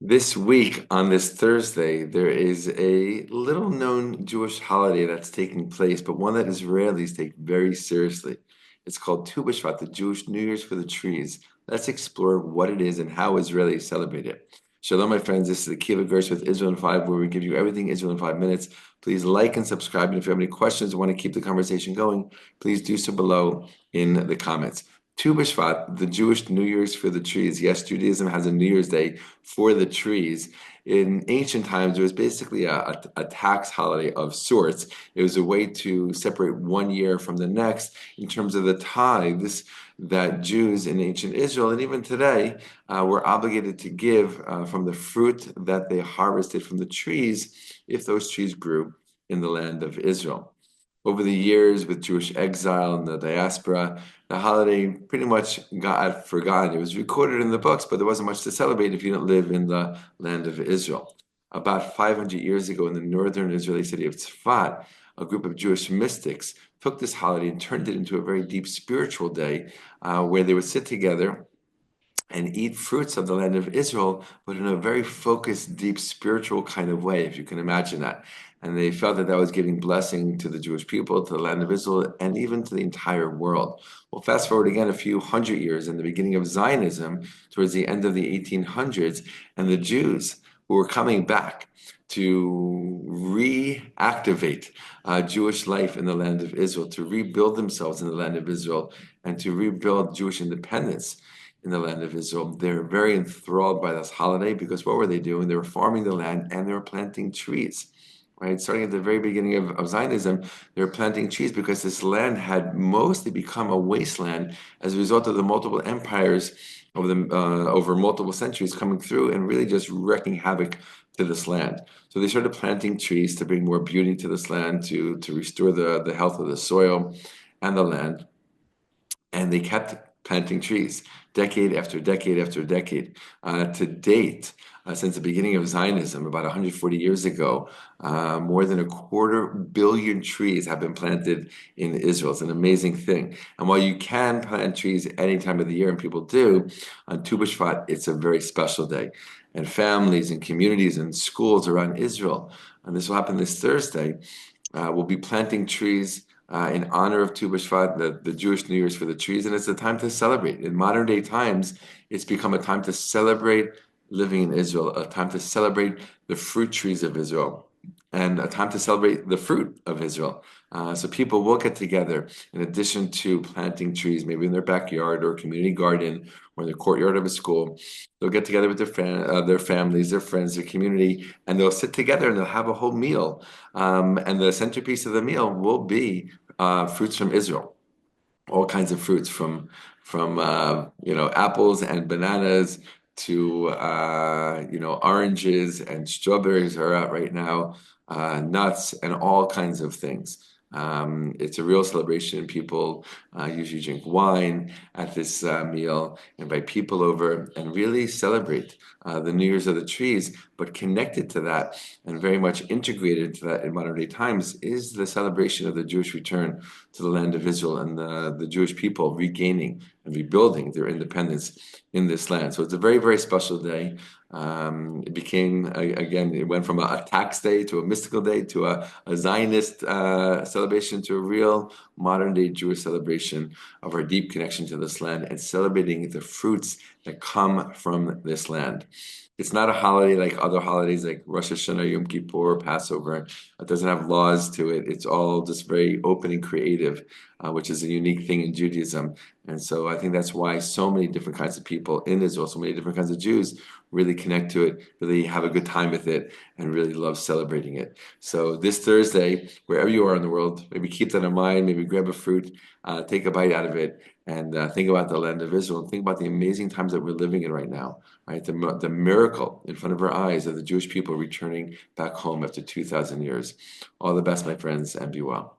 This week, on this Thursday, there is a little known Jewish holiday that's taking place, but one that Israelis take very seriously. It's called Tu B'Shvat, the Jewish New Year's for the trees. Let's explore what it is and how Israelis celebrate it. Shalom, my friends. This is the Kiva Gersh with Israel in 5, where we give you everything Israel in 5 minutes. Please like and subscribe. And if you have any questions or want to keep the conversation going, please do so below in the comments. Tu B'Shvat, the Jewish New Year's for the trees. Yes, Judaism has a New Year's Day for the trees. In ancient times, it was basically a tax holiday of sorts. It was a way to separate one year from the next in terms of the tithes that Jews in ancient Israel and even today were obligated to give from the fruit that they harvested from the trees if those trees grew in the land of Israel. Over the years, with Jewish exile and the diaspora, the holiday pretty much got forgotten. It was recorded in the books, but there wasn't much to celebrate if you didn't live in the land of Israel. About 500 years ago, in the northern Israeli city of Tzfat, a group of Jewish mystics took this holiday and turned it into a very deep spiritual day where they would sit together and eat fruits of the land of Israel, but in a very focused, deep spiritual kind of way, if you can imagine that. And they felt that that was giving blessing to the Jewish people, to the land of Israel, and even to the entire world. Well, fast forward again a few hundred years in the beginning of Zionism, towards the end of the 1800s, and the Jews who were coming back to reactivate Jewish life in the land of Israel, to rebuild themselves in the land of Israel, and to rebuild Jewish independence in the land of Israel. They're very enthralled by this holiday because what were they doing? They were farming the land and they were planting trees. Right, starting at the very beginning of Zionism, they were planting trees because this land had mostly become a wasteland as a result of the multiple empires over multiple centuries coming through and really just wreaking havoc to this land. So they started planting trees to bring more beauty to this land, to restore the health of the soil and the land. And they kept planting trees decade after decade after decade. To date, since the beginning of Zionism, about 140 years ago, more than 250 million trees have been planted in Israel. It's an amazing thing. And while you can plant trees any time of the year, and people do, on Tu B'Shvat, it's a very special day. And families and communities and schools around Israel, and this will happen this Thursday, will be planting trees in honor of Tu B'Shvat, the Jewish New Year's for the trees, and it's a time to celebrate. In modern day times, it's become a time to celebrate living in Israel, a time to celebrate the fruit trees of Israel, and a time to celebrate the fruit of Israel. So people will get together in addition to planting trees, maybe in their backyard or community garden or in the courtyard of a school. They'll get together with their families, their friends, their community, and they'll sit together and they'll have a whole meal. And the centerpiece of the meal will be fruits from Israel, all kinds of fruits from apples and bananas to oranges and strawberries are out right now, nuts and all kinds of things. It's a real celebration. People usually drink wine at this meal, invite people over, and really celebrate the New Year's of the trees. But connected to that and very much integrated into that in modern day times is the celebration of the Jewish return to the land of Israel and the Jewish people regaining and rebuilding their independence in this land. So it's a very, very special day. It became, again, it went from a tax day to a mystical day to a Zionist celebration to a real modern day Jewish celebration of our deep connection to this land and celebrating the fruits that come from this land. It's not a holiday like other holidays like Rosh Hashanah, Yom Kippur, Passover. It doesn't have laws to it. It's all just very open and creative, which is a unique thing in Judaism. And so I think that's why so many different kinds of people in Israel, so many different kinds of Jews really connect to it, really have a good time with it, and really love celebrating it. So this Thursday, wherever you are in the world, maybe keep that in mind, maybe grab a fruit, take a bite out of it, and think about the land of Israel, and think about the amazing times that we're living in right now, right? The miracle in front of our eyes of the Jewish people returning back home after 2,000 years. All the best, my friends, and be well.